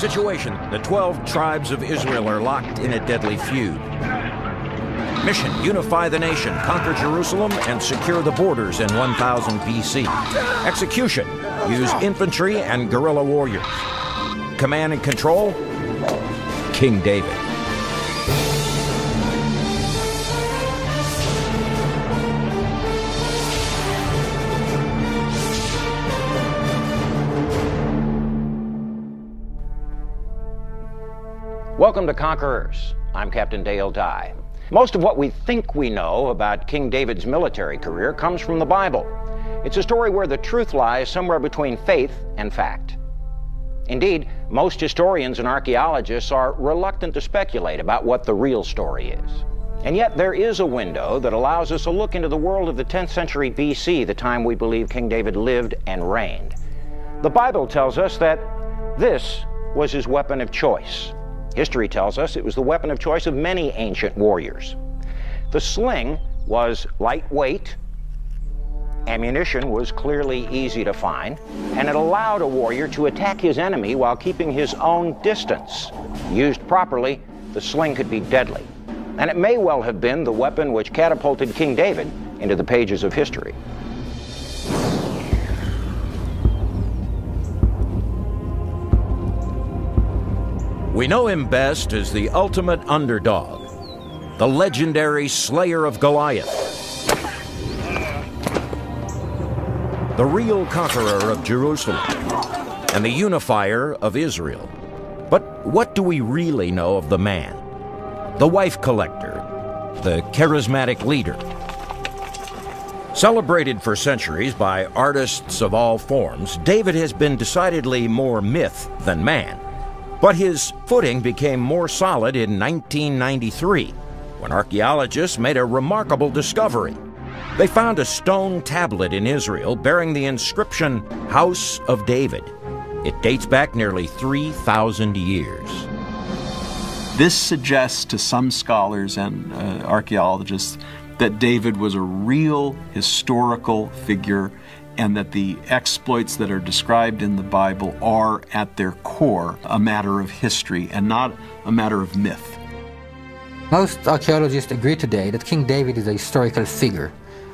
Situation: the 12 tribes of Israel are locked in a deadly feud. Mission: unify the nation, conquer Jerusalem, and secure the borders in 1000 BC. Execution: use infantry and guerrilla warriors. Command and control: King David. Welcome to Conquerors. I'm Captain Dale Dye. Most of what we think we know about King David's military career comes from the Bible. It's a story where the truth lies somewhere between faith and fact. Indeed, most historians and archaeologists are reluctant to speculate about what the real story is. And yet there is a window that allows us a look into the world of the 10th century BC, the time we believe King David lived and reigned. The Bible tells us that this was his weapon of choice. History tells us it was the weapon of choice of many ancient warriors. The sling was lightweight, ammunition was clearly easy to find, and it allowed a warrior to attack his enemy while keeping his own distance. Used properly, the sling could be deadly. And it may well have been the weapon which catapulted King David into the pages of history. We know him best as the ultimate underdog, the legendary slayer of Goliath, the real conqueror of Jerusalem, and the unifier of Israel. But what do we really know of the man? The wife collector, the charismatic leader. Celebrated for centuries by artists of all forms, David has been decidedly more myth than man. But his footing became more solid in 1993, when archaeologists made a remarkable discovery. They found a stone tablet in Israel bearing the inscription, House of David. It dates back nearly 3,000 years. This suggests to some scholars and archaeologists that David was a real historical figure, and that the exploits that are described in the Bible are, at their core, a matter of history and not a matter of myth. Most archaeologists agree today that King David is a historical figure,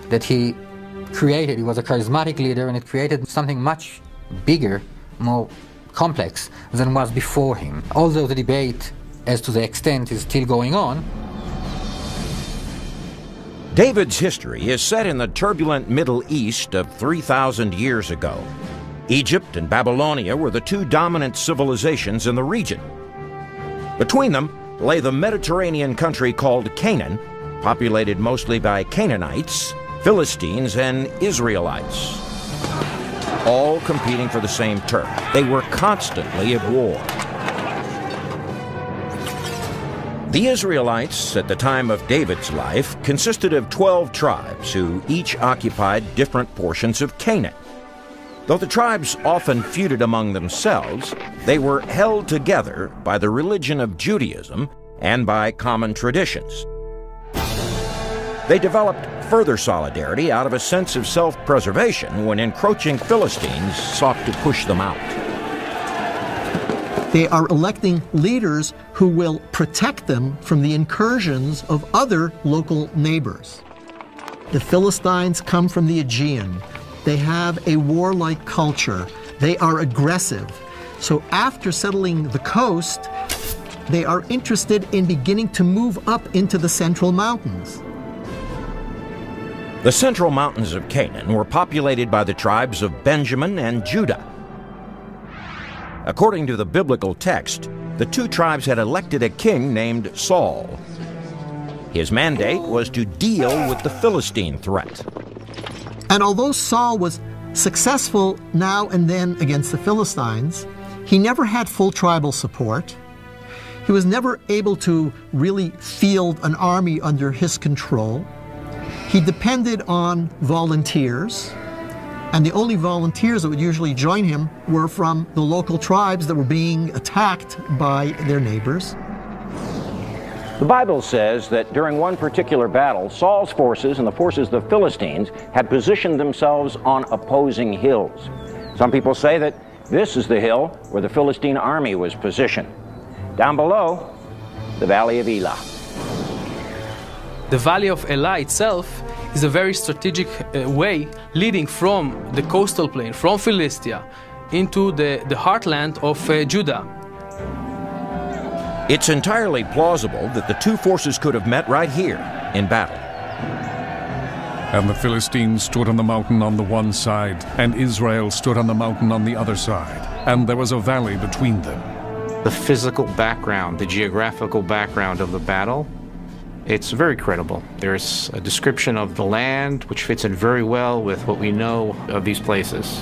that he was a charismatic leader, and it created something much bigger, more complex than was before him. Although the debate as to the extent is still going on, David's history is set in the turbulent Middle East of 3,000 years ago. Egypt and Babylonia were the two dominant civilizations in the region. Between them lay the Mediterranean country called Canaan, populated mostly by Canaanites, Philistines, and Israelites, all competing for the same turf. They were constantly at war. The Israelites, at the time of David's life, consisted of 12 tribes who each occupied different portions of Canaan. Though the tribes often feuded among themselves, they were held together by the religion of Judaism and by common traditions. They developed further solidarity out of a sense of self-preservation when encroaching Philistines sought to push them out. They are electing leaders who will protect them from the incursions of other local neighbors. The Philistines come from the Aegean. They have a warlike culture. They are aggressive. So after settling the coast, they are interested in beginning to move up into the central mountains. The central mountains of Canaan were populated by the tribes of Benjamin and Judah. According to the biblical text, the two tribes had elected a king named Saul. His mandate was to deal with the Philistine threat. And although Saul was successful now and then against the Philistines, he never had full tribal support. He was never able to really field an army under his control. He depended on volunteers, and the only volunteers that would usually join him were from the local tribes that were being attacked by their neighbors. The Bible says that during one particular battle, Saul's forces and the forces of the Philistines had positioned themselves on opposing hills. Some people say that This is the hill where the Philistine army was positioned. Down below, the Valley of Elah. The Valley of Elah itself is a very strategic way leading from the coastal plain, from Philistia, into the heartland of Judah. It's entirely plausible that the two forces could have met right here in battle. And the Philistines stood on the mountain on the one side, and Israel stood on the mountain on the other side, and there was a valley between them. The physical background, the geographical background of the battle, it's very credible. There's a description of the land which fits in very well with what we know of these places.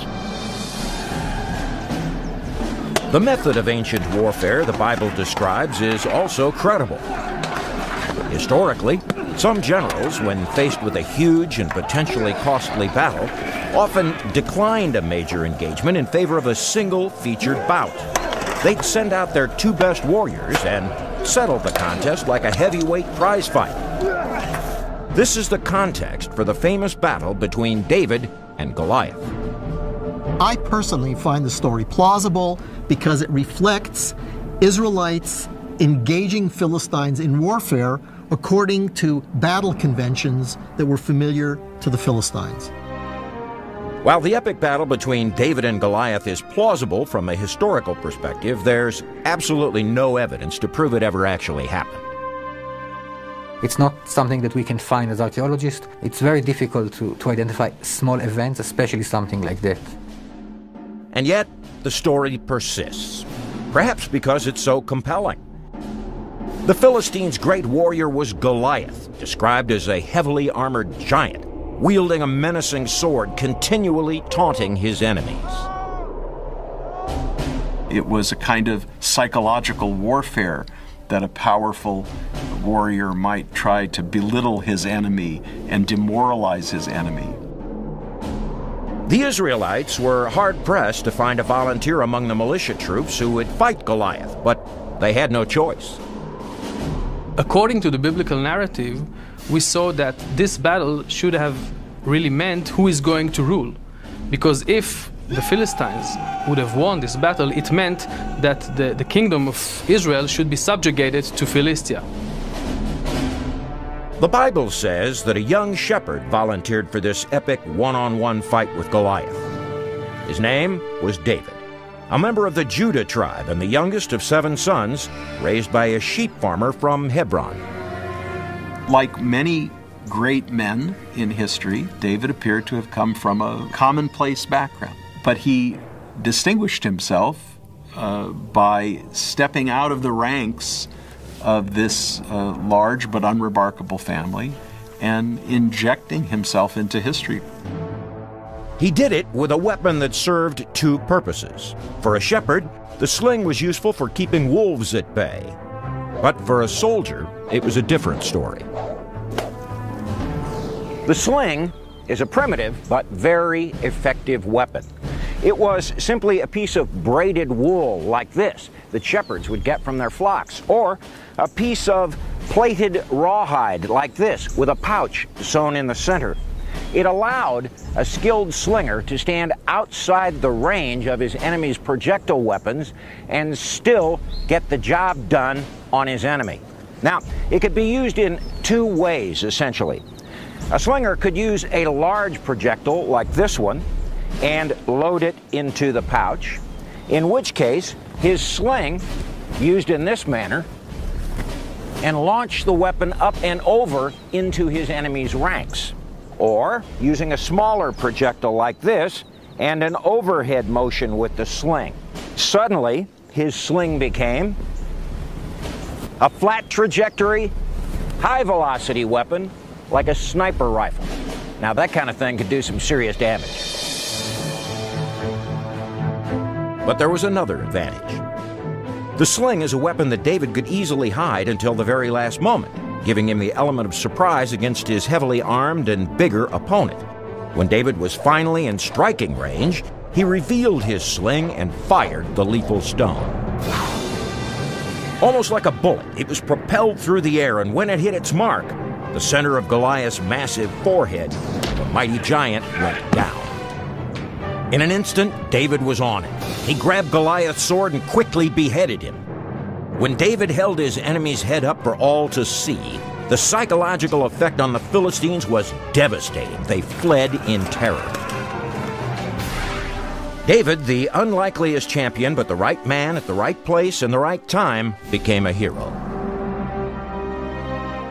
The method of ancient warfare the Bible describes is also credible. Historically, some generals, when faced with a huge and potentially costly battle, often declined a major engagement in favor of a single featured bout. They'd send out their two best warriors and settle the contest like a heavyweight prize fight. This is the context for the famous battle between David and Goliath. I personally find the story plausible because it reflects Israelites engaging Philistines in warfare according to battle conventions that were familiar to the Philistines. While the epic battle between David and Goliath is plausible from a historical perspective, there's absolutely no evidence to prove it ever actually happened. It's not something that we can find as archaeologists. It's very difficult to identify small events, especially something like that. And yet, the story persists, perhaps because it's so compelling. The Philistines' great warrior was Goliath, described as a heavily armored giant, wielding a menacing sword, continually taunting his enemies. It was a kind of psychological warfare that a powerful warrior might try to belittle his enemy and demoralize his enemy. The Israelites were hard-pressed to find a volunteer among the militia troops who would fight Goliath, but they had no choice. According to the biblical narrative, we saw that this battle should have really meant who is going to rule. Because if the Philistines would have won this battle, it meant that the kingdom of Israel should be subjugated to Philistia. The Bible says that a young shepherd volunteered for this epic one-on-one fight with Goliath. His name was David, a member of the Judah tribe and the youngest of 7 sons, raised by a sheep farmer from Hebron. Like many great men in history, David appeared to have come from a commonplace background. But he distinguished himself by stepping out of the ranks of this large but unremarkable family and injecting himself into history. He did it with a weapon that served 2 purposes. For a shepherd, the sling was useful for keeping wolves at bay. But for a soldier, it was a different story. The sling is a primitive but very effective weapon. It was simply a piece of braided wool like this that shepherds would get from their flocks, or a piece of plaited rawhide like this with a pouch sewn in the center. It allowed a skilled slinger to stand outside the range of his enemy's projectile weapons and still get the job done on his enemy. Now, it could be used in 2 ways, essentially. A slinger could use a large projectile like this one and load it into the pouch, in which case his sling, used in this manner, and launch the weapon up and over into his enemy's ranks. Or using a smaller projectile like this and an overhead motion with the sling. Suddenly, his sling became a flat trajectory, high-velocity weapon like a sniper rifle. Now, that kind of thing could do some serious damage. But there was another advantage. The sling is a weapon that David could easily hide until the very last moment, giving him the element of surprise against his heavily armed and bigger opponent. When David was finally in striking range, he revealed his sling and fired the lethal stone. Almost like a bullet, it was propelled through the air, and when it hit its mark, the center of Goliath's massive forehead, the mighty giant went down. In an instant, David was on it. He grabbed Goliath's sword and quickly beheaded him. When David held his enemy's head up for all to see, the psychological effect on the Philistines was devastating. They fled in terror. David, the unlikeliest champion, but the right man at the right place in the right time, became a hero.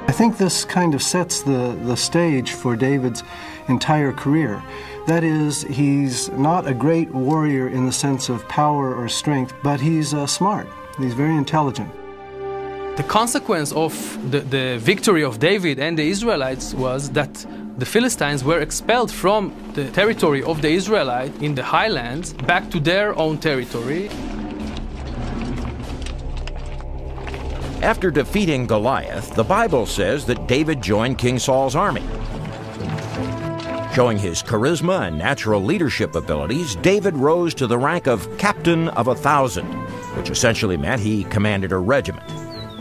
I think this kind of sets the stage for David's entire career. That is, he's not a great warrior in the sense of power or strength, but he's smart. He's very intelligent. The consequence of the victory of David and the Israelites was that the Philistines were expelled from the territory of the Israelites in the highlands back to their own territory. After defeating Goliath, the Bible says that David joined King Saul's army. Showing his charisma and natural leadership abilities, David rose to the rank of captain of 1,000, which essentially meant he commanded a regiment.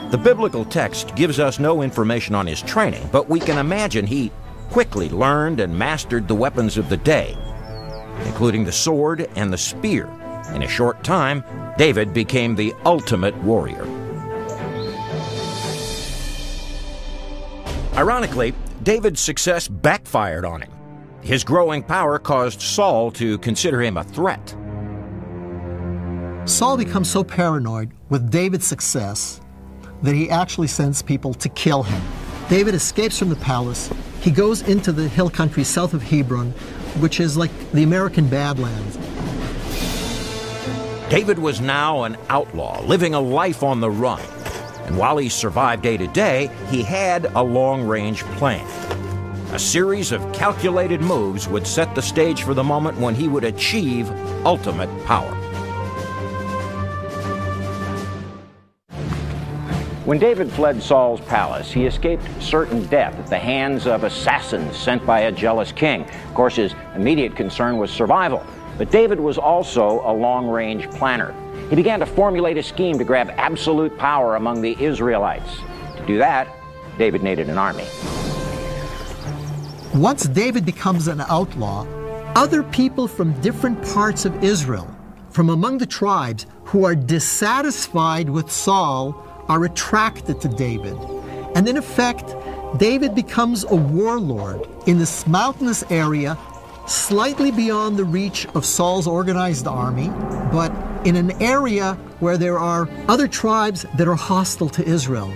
The biblical text gives us no information on his training, but we can imagine he quickly learned and mastered the weapons of the day, including the sword and the spear. In a short time, David became the ultimate warrior. Ironically, David's success backfired on him. His growing power caused Saul to consider him a threat. Saul becomes so paranoid with David's success that he actually sends people to kill him. David escapes from the palace. He goes into the hill country south of Hebron, which is like the American Badlands. David was now an outlaw, living a life on the run. And while he survived day to day, he had a long-range plan. A series of calculated moves would set the stage for the moment when he would achieve ultimate power. When David fled Saul's palace, he escaped certain death at the hands of assassins sent by a jealous king. Of course, his immediate concern was survival, but David was also a long-range planner. He began to formulate a scheme to grab absolute power among the Israelites. To do that, David needed an army. Once David becomes an outlaw, other people from different parts of Israel, from among the tribes who are dissatisfied with Saul, are attracted to David. And in effect, David becomes a warlord in this mountainous area, slightly beyond the reach of Saul's organized army, but in an area where there are other tribes that are hostile to Israel.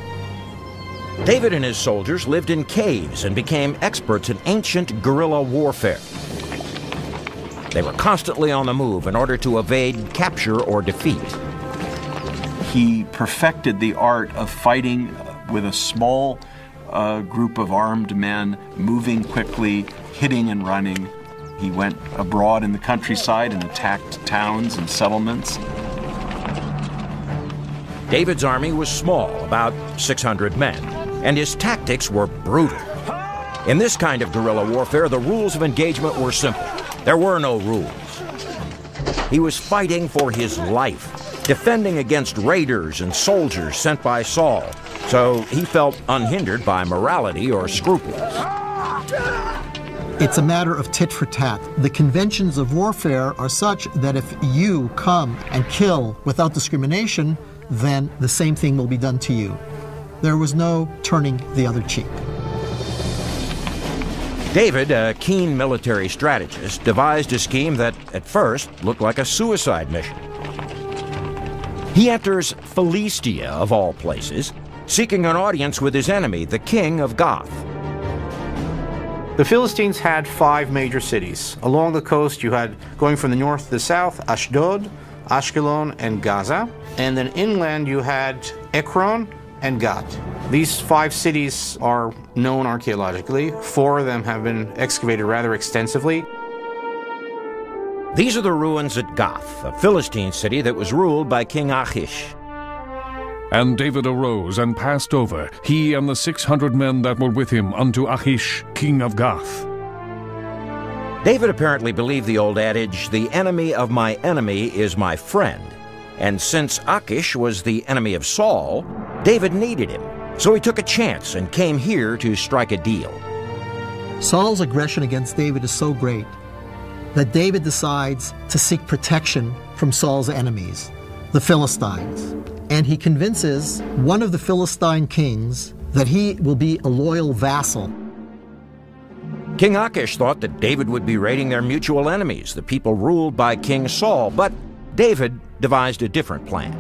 David and his soldiers lived in caves and became experts in ancient guerrilla warfare. They were constantly on the move in order to evade capture or defeat. He perfected the art of fighting with a small group of armed men, moving quickly, hitting and running. He went abroad in the countryside and attacked towns and settlements. David's army was small, about 600 men, and his tactics were brutal. In this kind of guerrilla warfare, the rules of engagement were simple. There were no rules. He was fighting for his life, defending against raiders and soldiers sent by Saul, so he felt unhindered by morality or scruples. It's a matter of tit for tat. The conventions of warfare are such that if you come and kill without discrimination, then the same thing will be done to you. There was no turning the other cheek. David, a keen military strategist, devised a scheme that at first looked like a suicide mission. He enters Philistia, of all places, seeking an audience with his enemy, the king of Gath. The Philistines had 5 major cities. Along the coast, you had, going from the north to the south, Ashdod, Ashkelon, and Gaza. And then inland, you had Ekron and Gat. These 5 cities are known archaeologically. 4 of them have been excavated rather extensively. These are the ruins at Gath, a Philistine city that was ruled by King Achish. And David arose and passed over, he and the 600 men that were with him, unto Achish, king of Gath. David apparently believed the old adage, "The enemy of my enemy is my friend." And since Achish was the enemy of Saul, David needed him. So he took a chance and came here to strike a deal. Saul's aggression against David is so great that David decides to seek protection from Saul's enemies, the Philistines. And he convinces one of the Philistine kings that he will be a loyal vassal. King Achish thought that David would be raiding their mutual enemies, the people ruled by King Saul, but David devised a different plan.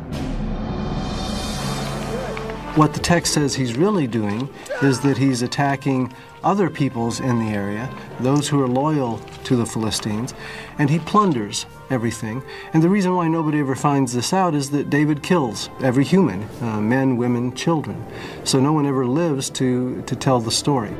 What the text says he's really doing is that he's attacking other peoples in the area, those who are loyal to the Philistines, and he plunders everything. And the reason why nobody ever finds this out is that David kills every human, men, women, children. So no one ever lives to tell the story.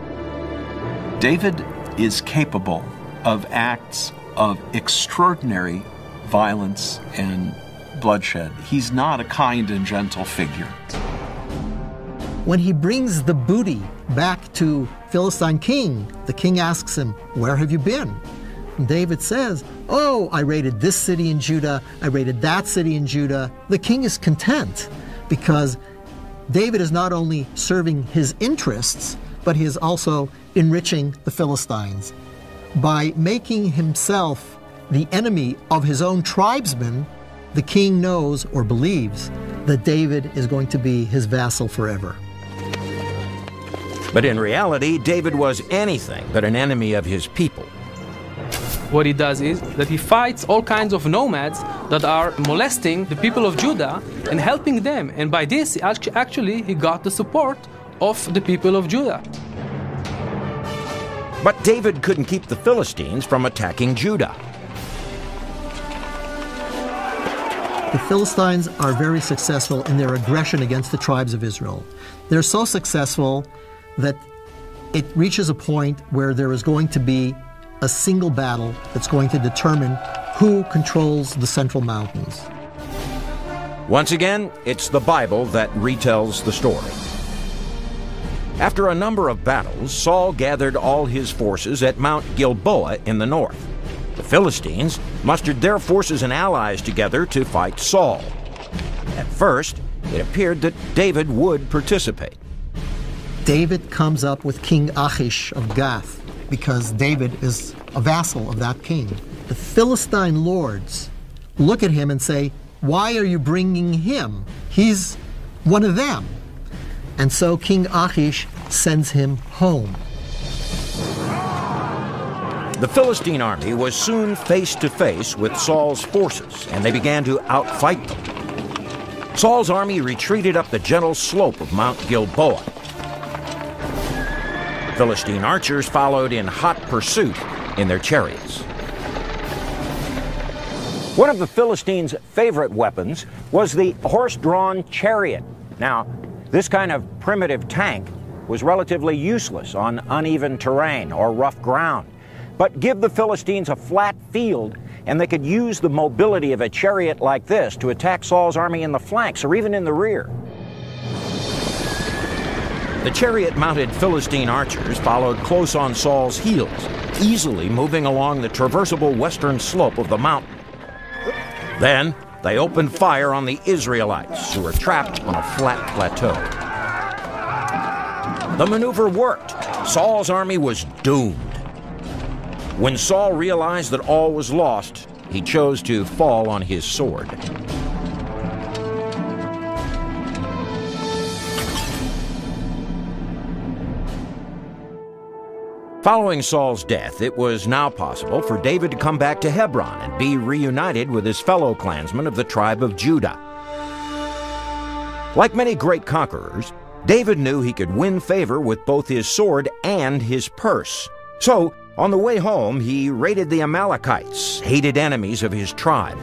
David is capable of acts of extraordinary violence and bloodshed. He's not a kind and gentle figure. When he brings the booty back to Philistine king, the king asks him, "Where have you been?" And David says, "Oh, I raided this city in Judah, I raided that city in Judah." The king is content because David is not only serving his interests, but he is also enriching the Philistines. By making himself the enemy of his own tribesmen, the king knows or believes that David is going to be his vassal forever. But in reality, David was anything but an enemy of his people. What he does is that he fights all kinds of nomads that are molesting the people of Judah and helping them. And by this, actually, he got the support of the people of Judah. But David couldn't keep the Philistines from attacking Judah. The Philistines are very successful in their aggression against the tribes of Israel. They're so successful that it reaches a point where there is going to be a single battle that's going to determine who controls the Central Mountains. Once again, it's the Bible that retells the story. After a number of battles, Saul gathered all his forces at Mount Gilboa in the north. The Philistines mustered their forces and allies together to fight Saul. At first, it appeared that David would participate. David comes up with King Achish of Gath because David is a vassal of that king. The Philistine lords look at him and say, "Why are you bringing him? He's one of them." And so King Achish sends him home. The Philistine army was soon face to face with Saul's forces, and they began to outfight them. Saul's army retreated up the gentle slope of Mount Gilboa. Philistine archers followed in hot pursuit in their chariots. One of the Philistines' favorite weapons was the horse-drawn chariot. Now, this kind of primitive tank was relatively useless on uneven terrain or rough ground. But give the Philistines a flat field, and they could use the mobility of a chariot like this to attack Saul's army in the flanks or even in the rear. The chariot-mounted Philistine archers followed close on Saul's heels, easily moving along the traversable western slope of the mountain. Then, they opened fire on the Israelites, who were trapped on a flat plateau. The maneuver worked. Saul's army was doomed. When Saul realized that all was lost, he chose to fall on his sword. Following Saul's death, it was now possible for David to come back to Hebron and be reunited with his fellow clansmen of the tribe of Judah. Like many great conquerors, David knew he could win favor with both his sword and his purse. So, on the way home, he raided the Amalekites, hated enemies of his tribe.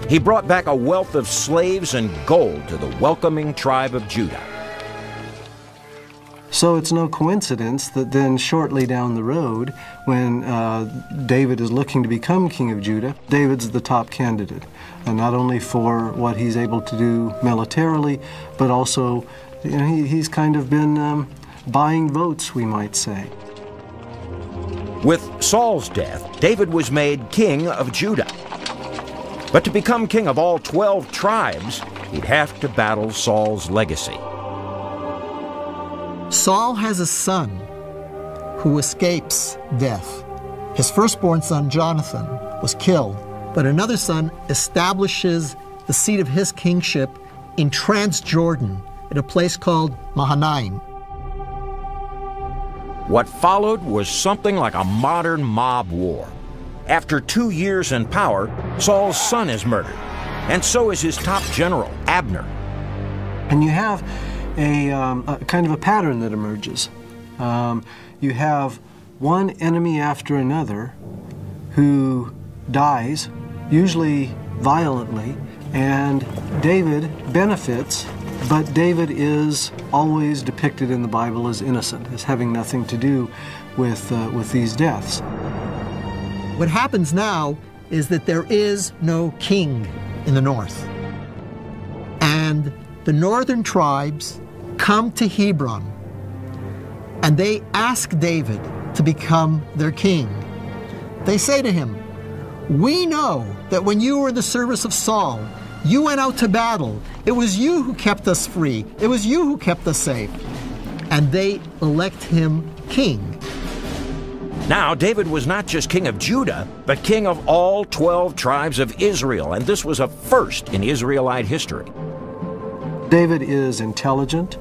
He brought back a wealth of slaves and gold to the welcoming tribe of Judah. So it's no coincidence that then shortly down the road, when David is looking to become king of Judah, David's the top candidate, and not only for what he's able to do militarily, but also he's kind of been buying votes, we might say. With Saul's death, David was made king of Judah. But to become king of all 12 tribes, he'd have to battle Saul's legacy. Saul has a son who escapes death. His firstborn son, Jonathan, was killed, but another son establishes the seat of his kingship in Transjordan at a place called Mahanaim. What followed was something like a modern mob war. After 2 years in power, Saul's son is murdered, and so is his top general, Abner. And you have a kind of a pattern that emerges. You have one enemy after another who dies, usually violently, and David benefits, but David is always depicted in the Bible as innocent, as having nothing to do with these deaths. What happens now is that there is no king in the north. And the northern tribes come to Hebron, and they ask David to become their king. They say to him, "We know that when you were in the service of Saul, you went out to battle. It was you who kept us free. It was you who kept us safe." And they elect him king. Now, David was not just king of Judah, but king of all 12 tribes of Israel, and this was a first in Israelite history. David is intelligent.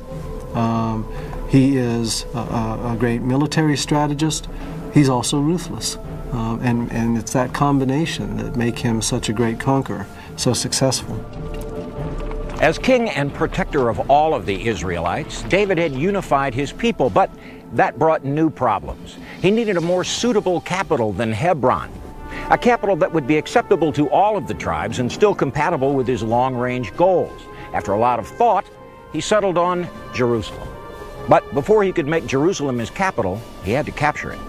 He is a great military strategist. He's also ruthless. And it's that combination that make him such a great conqueror, so successful. As king and protector of all of the Israelites, David had unified his people, but that brought new problems. He needed a more suitable capital than Hebron, a capital that would be acceptable to all of the tribes and still compatible with his long-range goals. After a lot of thought, he settled on Jerusalem. But before he could make Jerusalem his capital, he had to capture it.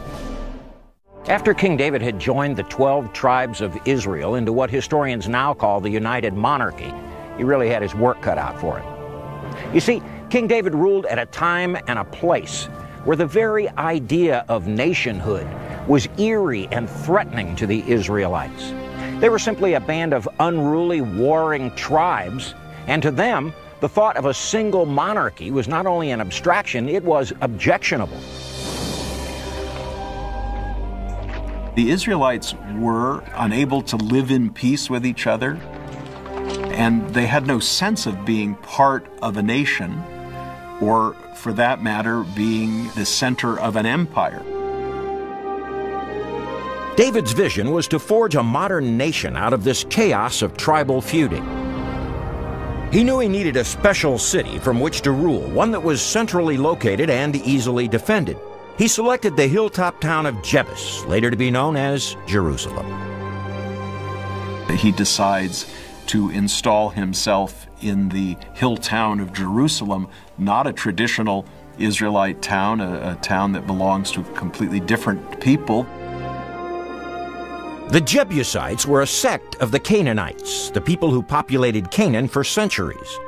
After King David had joined the 12 tribes of Israel into what historians now call the United Monarchy, he really had his work cut out for him. You see, King David ruled at a time and a place where the very idea of nationhood was eerie and threatening to the Israelites. They were simply a band of unruly, warring tribes, and to them, the thought of a single monarchy was not only an abstraction, it was objectionable. The Israelites were unable to live in peace with each other, and they had no sense of being part of a nation, or, for that matter, being the center of an empire. David's vision was to forge a modern nation out of this chaos of tribal feuding. He knew he needed a special city from which to rule, one that was centrally located and easily defended. He selected the hilltop town of Jebus, later to be known as Jerusalem. He decides to install himself in the hill town of Jerusalem, not a traditional Israelite town, a town that belongs to completely different people. The Jebusites were a sect of the Canaanites, the people who populated Canaan for centuries.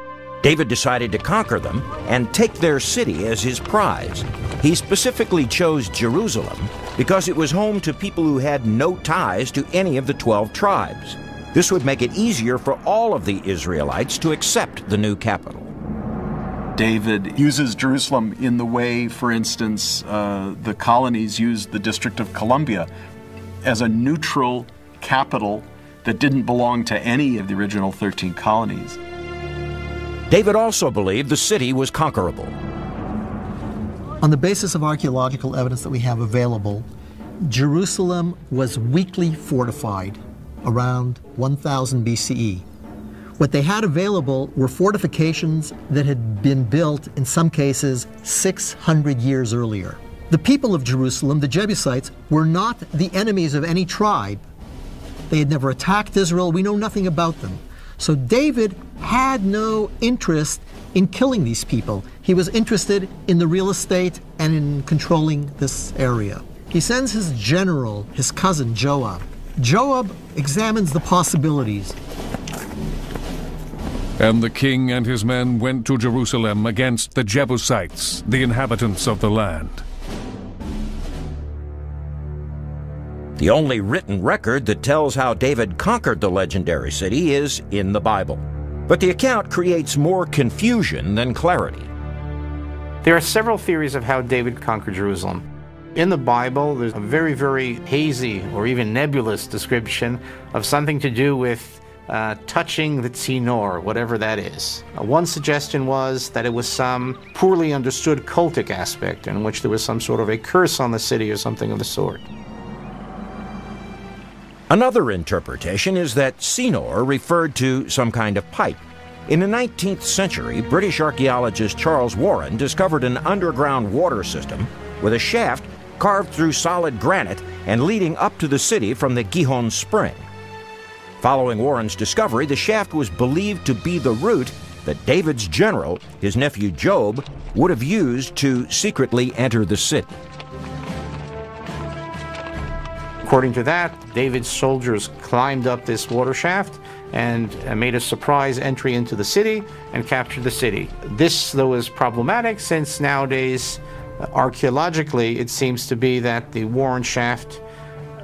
David decided to conquer them and take their city as his prize. He specifically chose Jerusalem because it was home to people who had no ties to any of the 12 tribes. This would make it easier for all of the Israelites to accept the new capital. David uses Jerusalem in the way, for instance, the colonies used the District of Columbia as a neutral capital that didn't belong to any of the original 13 colonies. David also believed the city was conquerable. On the basis of archaeological evidence that we have available, Jerusalem was weakly fortified around 1000 BCE. What they had available were fortifications that had been built, in some cases, 600 years earlier. The people of Jerusalem, the Jebusites, were not the enemies of any tribe. They had never attacked Israel. We know nothing about them. So David had no interest in killing these people. He was interested in the real estate and in controlling this area. He sends his general, his cousin Joab. Joab examines the possibilities. And the king and his men went to Jerusalem against the Jebusites, the inhabitants of the land. The only written record that tells how David conquered the legendary city is in the Bible. But the account creates more confusion than clarity. There are several theories of how David conquered Jerusalem. In the Bible, there's a very, very hazy or even nebulous description of something to do with touching the tzinor, whatever that is. One suggestion was that it was some poorly understood cultic aspect in which there was some sort of a curse on the city or something of the sort. Another interpretation is that tzinor referred to some kind of pipe. In the 19th century, British archaeologist Charles Warren discovered an underground water system with a shaft carved through solid granite and leading up to the city from the Gihon Spring. Following Warren's discovery, the shaft was believed to be the route that David's general, his nephew Job, would have used to secretly enter the city. According to that, David's soldiers climbed up this water shaft and made a surprise entry into the city and captured the city. This, though, is problematic since nowadays, archaeologically, it seems to be that the Warren shaft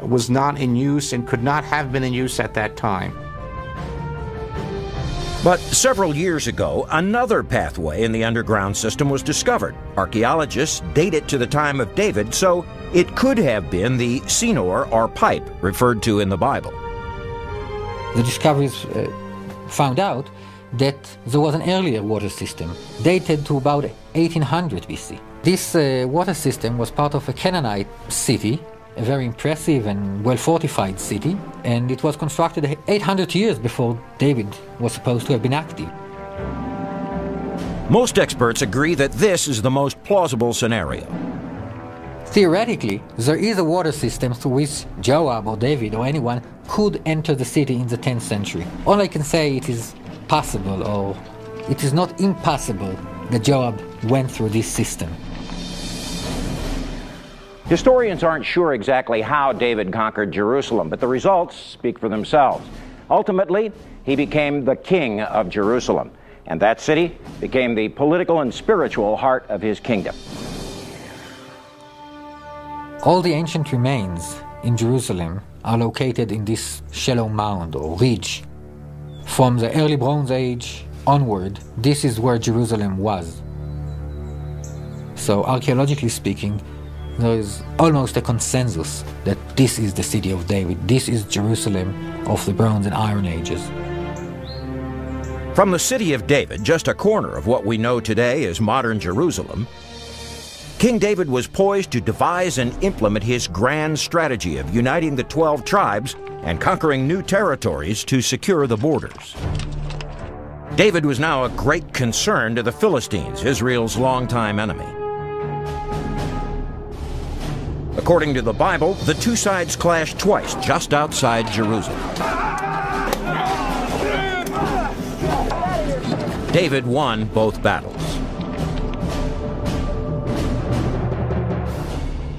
was not in use and could not have been in use at that time. But several years ago, another pathway in the underground system was discovered. Archaeologists date it to the time of David, so it could have been the tzinor or pipe referred to in the Bible. The discoveries found out that there was an earlier water system, dated to about 1800 BC. This water system was part of a Canaanite city, a very impressive and well-fortified city, and it was constructed 800 years before David was supposed to have been active. Most experts agree that this is the most plausible scenario. Theoretically, there is a water system through which Joab or David or anyone could enter the city in the 10th century. All I can say it is possible, or it is not impossible, that Joab went through this system. Historians aren't sure exactly how David conquered Jerusalem, but the results speak for themselves. Ultimately, he became the king of Jerusalem, and that city became the political and spiritual heart of his kingdom. All the ancient remains in Jerusalem are located in this shallow mound or ridge. From the early Bronze Age onward, this is where Jerusalem was. So archaeologically speaking, there is almost a consensus that this is the city of David. This is Jerusalem of the Bronze and Iron Ages. From the city of David, just a corner of what we know today as modern Jerusalem, King David was poised to devise and implement his grand strategy of uniting the 12 tribes and conquering new territories to secure the borders. David was now a great concern to the Philistines, Israel's longtime enemy. According to the Bible, the two sides clashed twice just outside Jerusalem. David won both battles.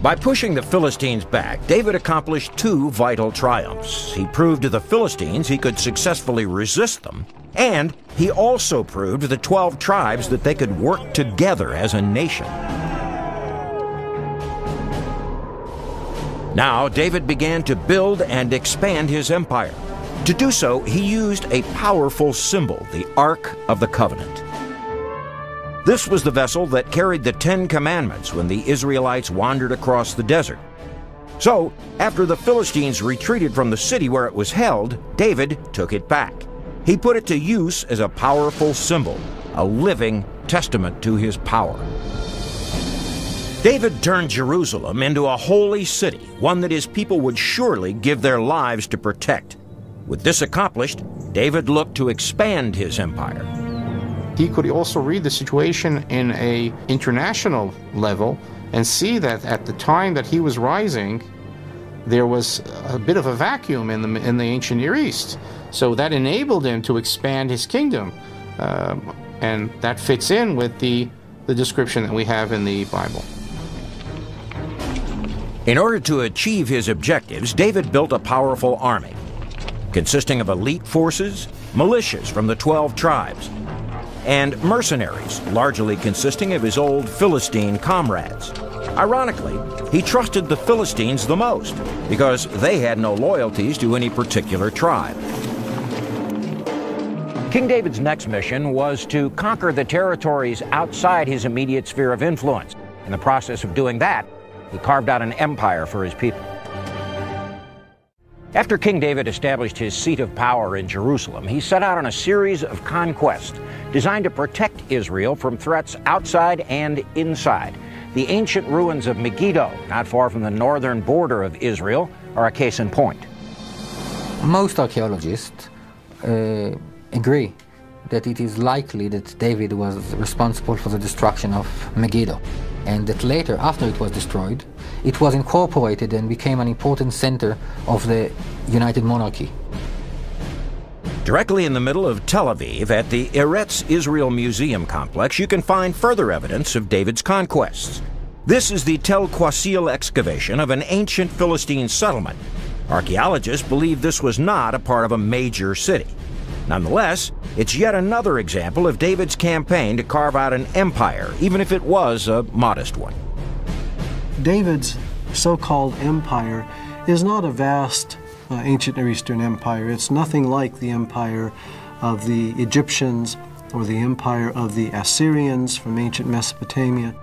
By pushing the Philistines back, David accomplished two vital triumphs. He proved to the Philistines he could successfully resist them, and he also proved to the 12 tribes that they could work together as a nation. Now, David began to build and expand his empire. To do so, he used a powerful symbol, the Ark of the Covenant. This was the vessel that carried the 10 Commandments when the Israelites wandered across the desert. So, after the Philistines retreated from the city where it was held, David took it back. He put it to use as a powerful symbol, a living testament to his power. David turned Jerusalem into a holy city, one that his people would surely give their lives to protect. With this accomplished, David looked to expand his empire. He could also read the situation in an international level and see that at the time that he was rising, there was a bit of a vacuum in the ancient Near East. So that enabled him to expand his kingdom. And that fits in with the description that we have in the Bible. In order to achieve his objectives, David built a powerful army, consisting of elite forces, militias from the 12 tribes, and mercenaries, largely consisting of his old Philistine comrades. Ironically, he trusted the Philistines the most because they had no loyalties to any particular tribe. King David's next mission was to conquer the territories outside his immediate sphere of influence. In the process of doing that, He carved out an empire for his people. After King David established his seat of power in Jerusalem, he set out on a series of conquests designed to protect Israel from threats outside and inside. The ancient ruins of Megiddo, not far from the northern border of Israel, are a case in point. Most archaeologists agree that it is likely that David was responsible for the destruction of Megiddo, and that later, after it was destroyed, it was incorporated and became an important center of the United Monarchy. Directly in the middle of Tel Aviv, at the Eretz Israel Museum complex, you can find further evidence of David's conquests. This is the Tel Quasil excavation of an ancient Philistine settlement. Archaeologists believe this was not a part of a major city. Nonetheless, it's yet another example of David's campaign to carve out an empire, even if it was a modest one. David's so-called empire is not a vast ancient Near Eastern empire. It's nothing like the empire of the Egyptians or the empire of the Assyrians from ancient Mesopotamia.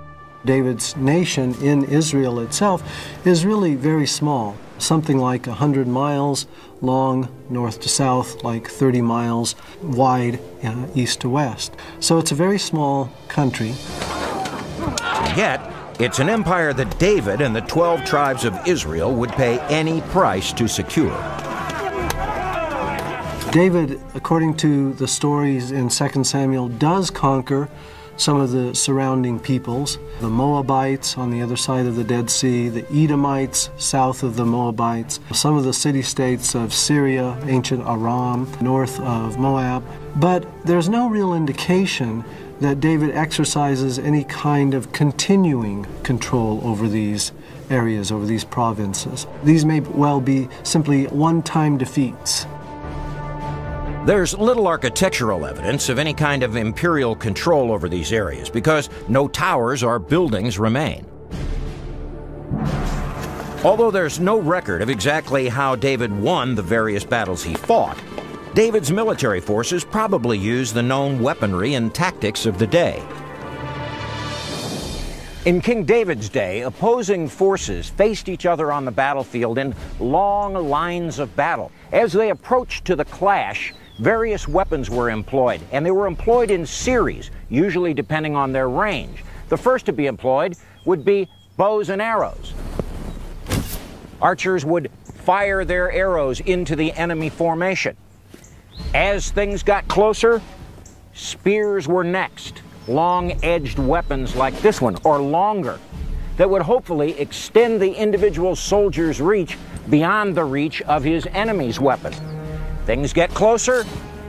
David's nation in Israel itself is really very small, something like 100 miles long north to south, like 30 miles wide east to west. So it's a very small country. And yet, it's an empire that David and the 12 tribes of Israel would pay any price to secure. David, according to the stories in 2 Samuel, does conquer some of the surrounding peoples, the Moabites on the other side of the Dead Sea, the Edomites south of the Moabites, some of the city-states of Syria, ancient Aram, north of Moab. But there's no real indication that David exercises any kind of continuing control over these areas, over these provinces. These may well be simply one-time defeats. There's little architectural evidence of any kind of imperial control over these areas because no towers or buildings remain. Although there's no record of exactly how David won the various battles he fought, David's military forces probably used the known weaponry and tactics of the day. In King David's day, opposing forces faced each other on the battlefield in long lines of battle. As they approached to the clash, various weapons were employed, and they were employed in series, usually depending on their range. The first to be employed would be bows and arrows. Archers would fire their arrows into the enemy formation. As things got closer, spears were next, long-edged weapons like this one, or longer, that would hopefully extend the individual soldier's reach beyond the reach of his enemy's weapon. Things get closer,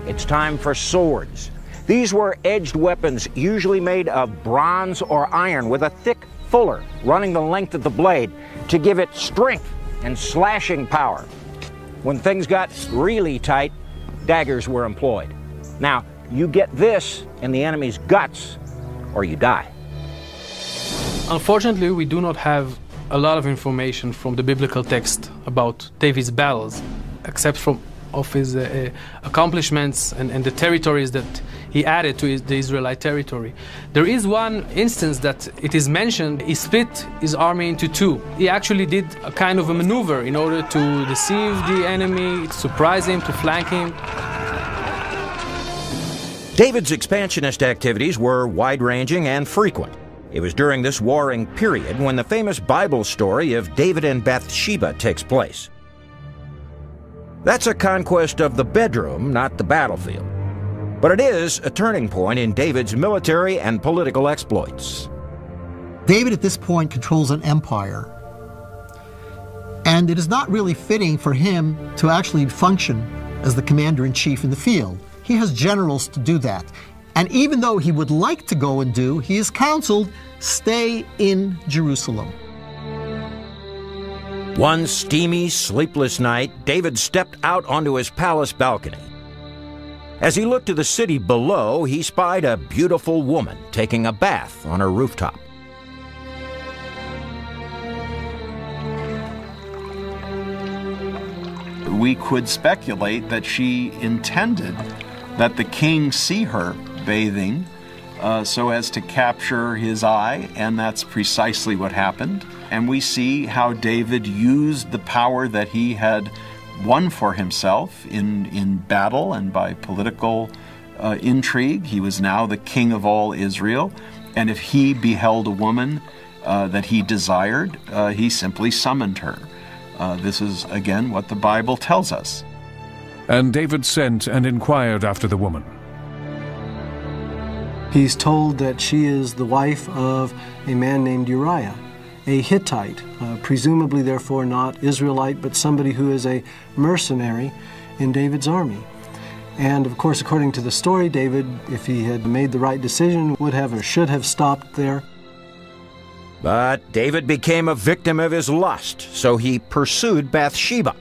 it's time for swords. These were edged weapons usually made of bronze or iron with a thick fuller running the length of the blade to give it strength and slashing power. When things got really tight, daggers were employed. Now, you get this in the enemy's guts, or you die. Unfortunately, we do not have a lot of information from the biblical text about David's battles, except of his accomplishments and the territories that he added to the Israelite territory. There is one instance that it is mentioned, he split his army into two. He actually did a kind of a maneuver in order to deceive the enemy, to surprise him, to flank him. David's expansionist activities were wide-ranging and frequent. It was during this warring period when the famous Bible story of David and Bathsheba takes place. That's a conquest of the bedroom, not the battlefield. But it is a turning point in David's military and political exploits. David at this point controls an empire, and it is not really fitting for him to actually function as the commander-in-chief in the field. He has generals to do that. And even though he would like to go and do, he is counseled, stay in Jerusalem. One steamy, sleepless night, David stepped out onto his palace balcony. As he looked to the city below, he spied a beautiful woman taking a bath on her rooftop. We could speculate that she intended that the king see her bathing so as to capture his eye, and that's precisely what happened. And we see how David used the power that he had won for himself in battle and by political intrigue. He was now the king of all Israel, and if he beheld a woman that he desired, he simply summoned her. This is, again, what the Bible tells us. And David sent and inquired after the woman. He's told that she is the wife of a man named Uriah, a Hittite, presumably therefore not Israelite, but somebody who is a mercenary in David's army. And of course, according to the story, David, if he had made the right decision, would have or should have stopped there. But David became a victim of his lust, so he pursued Bathsheba.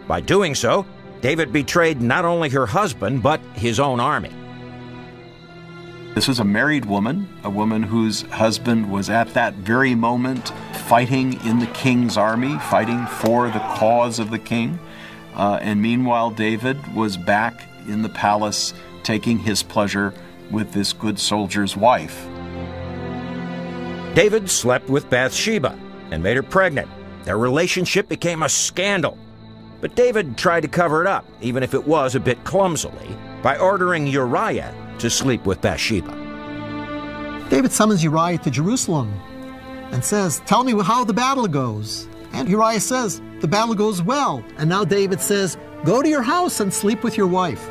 By doing so, David betrayed not only her husband, but his own army. This was a married woman, a woman whose husband was at that very moment fighting in the king's army, fighting for the cause of the king. And meanwhile, David was back in the palace taking his pleasure with this good soldier's wife. David slept with Bathsheba and made her pregnant. Their relationship became a scandal. But David tried to cover it up, even if it was a bit clumsily, by ordering Uriah to sleep with Bathsheba. David summons Uriah to Jerusalem and says, "Tell me how the battle goes." And Uriah says, "The battle goes well." And now David says, "Go to your house and sleep with your wife."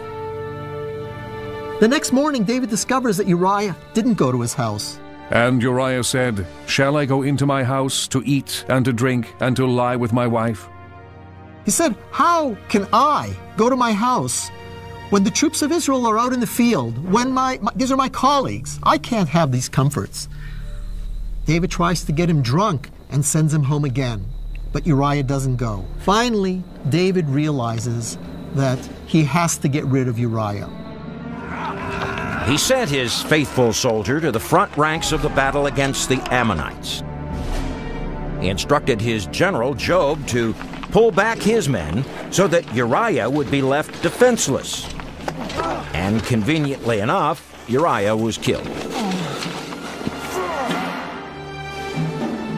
The next morning, David discovers that Uriah didn't go to his house. And Uriah said, "Shall I go into my house to eat and to drink and to lie with my wife?" He said, "How can I go to my house when the troops of Israel are out in the field, when these are my colleagues? I can't have these comforts." David tries to get him drunk and sends him home again, but Uriah doesn't go. Finally, David realizes that he has to get rid of Uriah. He sent his faithful soldier to the front ranks of the battle against the Ammonites. He instructed his general, Joab, to pull back his men so that Uriah would be left defenseless. And conveniently enough, Uriah was killed.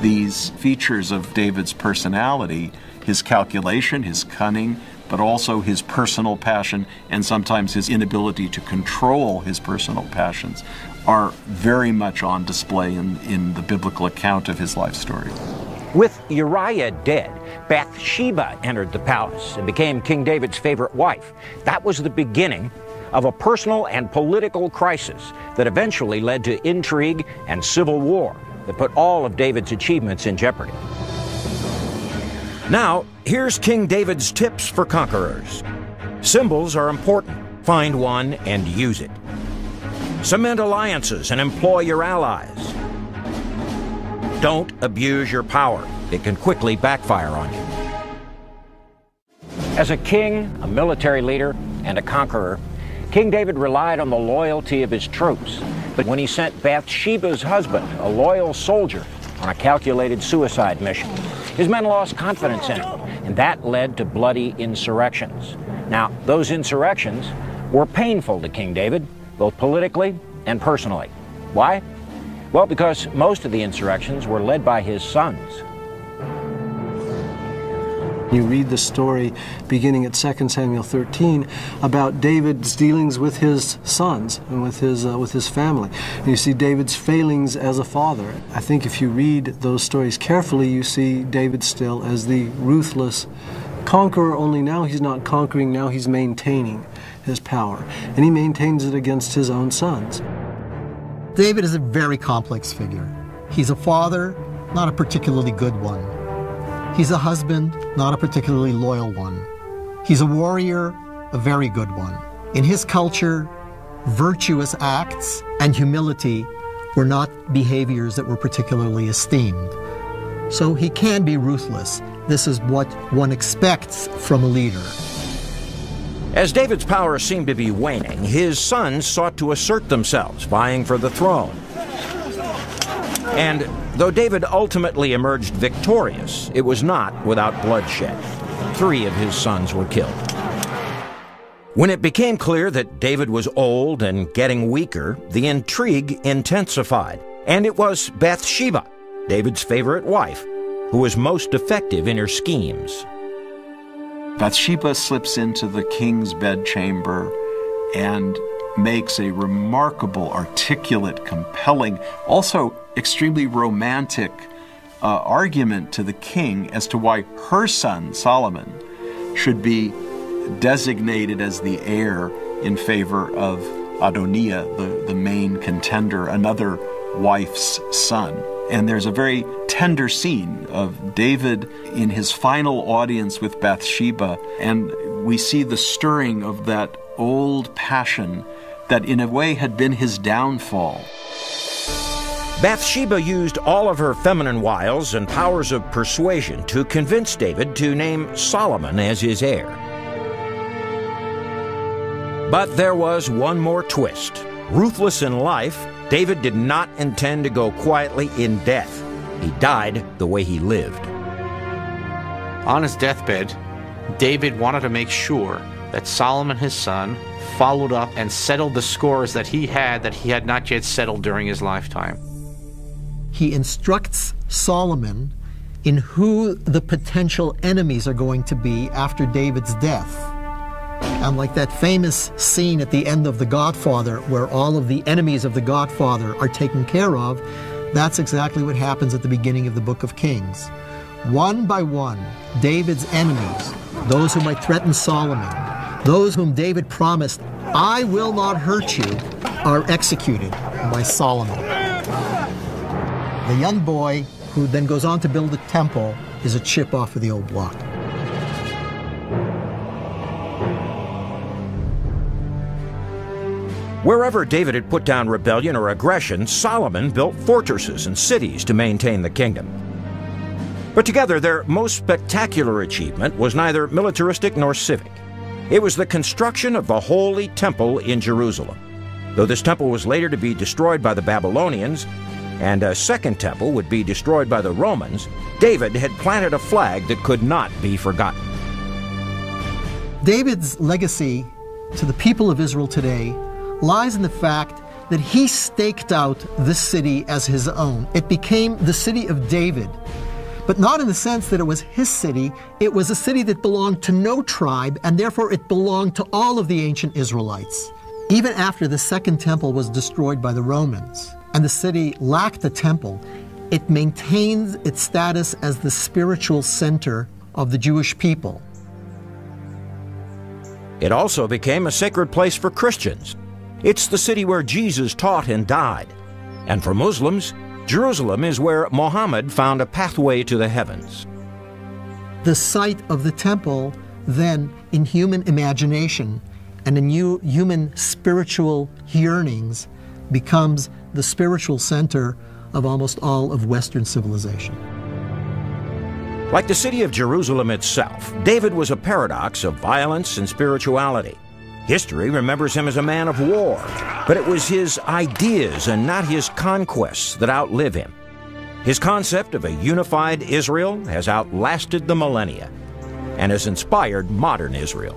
These features of David's personality, his calculation, his cunning, but also his personal passion and sometimes his inability to control his personal passions, are very much on display in the biblical account of his life story. With Uriah dead, Bathsheba entered the palace and became King David's favorite wife. That was the beginning of a personal and political crisis that eventually led to intrigue and civil war that put all of David's achievements in jeopardy. Now, here's King David's tips for conquerors. Symbols are important. Find one and use it. Cement alliances and employ your allies. Don't abuse your power. It can quickly backfire on you. As a king, a military leader, and a conqueror, King David relied on the loyalty of his troops. But when he sent Bathsheba's husband, a loyal soldier, on a calculated suicide mission, his men lost confidence in him, and that led to bloody insurrections. Now, those insurrections were painful to King David, both politically and personally. Why? Well, because most of the insurrections were led by his sons. You read the story beginning at 2 Samuel 13 about David's dealings with his sons and with his family. And you see David's failings as a father. I think if you read those stories carefully, you see David still as the ruthless conqueror, only now he's not conquering, now he's maintaining his power. And he maintains it against his own sons. David is a very complex figure. He's a father, not a particularly good one. He's a husband, not a particularly loyal one. He's a warrior, a very good one. In his culture, virtuous acts and humility were not behaviors that were particularly esteemed. So he can be ruthless. This is what one expects from a leader. As David's power seemed to be waning, his sons sought to assert themselves, vying for the throne. And though David ultimately emerged victorious, it was not without bloodshed. 3 of his sons were killed. When it became clear that David was old and getting weaker, the intrigue intensified, and it was Bathsheba, David's favorite wife, who was most effective in her schemes. Bathsheba slips into the king's bedchamber and makes a remarkable, articulate, compelling, also extremely romantic argument to the king as to why her son, Solomon, should be designated as the heir in favor of Adoniah, the main contender, another wife's son. And there's a very tender scene of David in his final audience with Bathsheba, and we see the stirring of that old passion that in a way had been his downfall. Bathsheba used all of her feminine wiles and powers of persuasion to convince David to name Solomon as his heir. But there was one more twist. Ruthless in life, David did not intend to go quietly in death. He died the way he lived. On his deathbed, David wanted to make sure that Solomon, his son, followed up and settled the scores that he had not yet settled during his lifetime. He instructs Solomon in who the potential enemies are going to be after David's death. And like that famous scene at the end of The Godfather where all of the enemies of the Godfather are taken care of, that's exactly what happens at the beginning of the book of Kings. One by one, David's enemies, those who might threaten Solomon, those whom David promised, "I will not hurt you," are executed by Solomon. The young boy who then goes on to build a temple is a chip off of the old block. Wherever David had put down rebellion or aggression, Solomon built fortresses and cities to maintain the kingdom. But together, their most spectacular achievement was neither militaristic nor civic. It was the construction of the Holy Temple in Jerusalem. Though this temple was later to be destroyed by the Babylonians, and a second temple would be destroyed by the Romans, David had planted a flag that could not be forgotten. David's legacy to the people of Israel today lies in the fact that he staked out this city as his own. It became the city of David, but not in the sense that it was his city. It was a city that belonged to no tribe, and therefore it belonged to all of the ancient Israelites. Even after the second temple was destroyed by the Romans, and the city lacked a temple, it maintains its status as the spiritual center of the Jewish people. It also became a sacred place for Christians. It's the city where Jesus taught and died. And for Muslims, Jerusalem is where Muhammad found a pathway to the heavens. The site of the temple, then, in human imagination and in human spiritual yearnings, becomes the spiritual center of almost all of Western civilization. Like the city of Jerusalem itself, David was a paradox of violence and spirituality. History remembers him as a man of war, but it was his ideas and not his conquests that outlive him. His concept of a unified Israel has outlasted the millennia and has inspired modern Israel.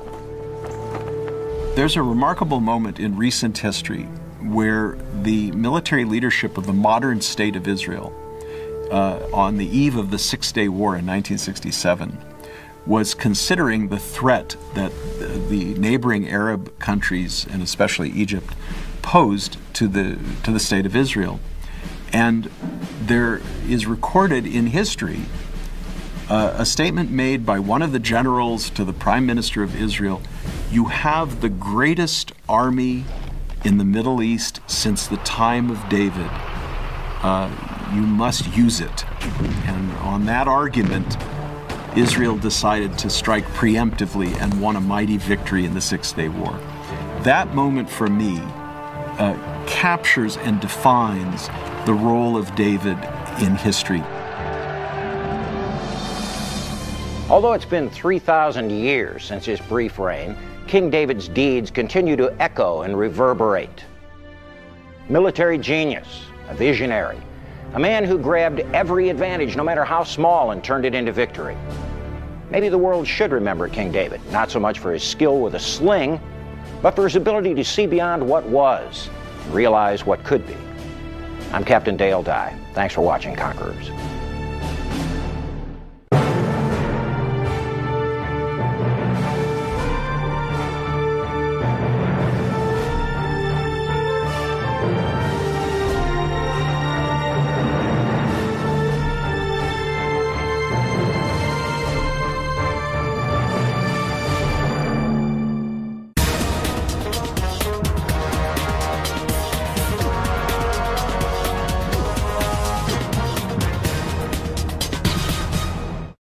There's a remarkable moment in recent history where the military leadership of the modern state of Israel, on the eve of the Six-Day War in 1967, was considering the threat that the neighboring Arab countries, and especially Egypt, posed to the state of Israel. And there is recorded in history a statement made by one of the generals to the Prime Minister of Israel: "You have the greatest army in the Middle East since the time of David. You must use it." And on that argument, Israel decided to strike preemptively and won a mighty victory in the Six-Day War. That moment for me captures and defines the role of David in history. Although it's been 3,000 years since his brief reign, King David's deeds continue to echo and reverberate. Military genius, a visionary, a man who grabbed every advantage, no matter how small, and turned it into victory. Maybe the world should remember King David, not so much for his skill with a sling, but for his ability to see beyond what was and realize what could be. I'm Captain Dale Dye. Thanks for watching, Conquerors.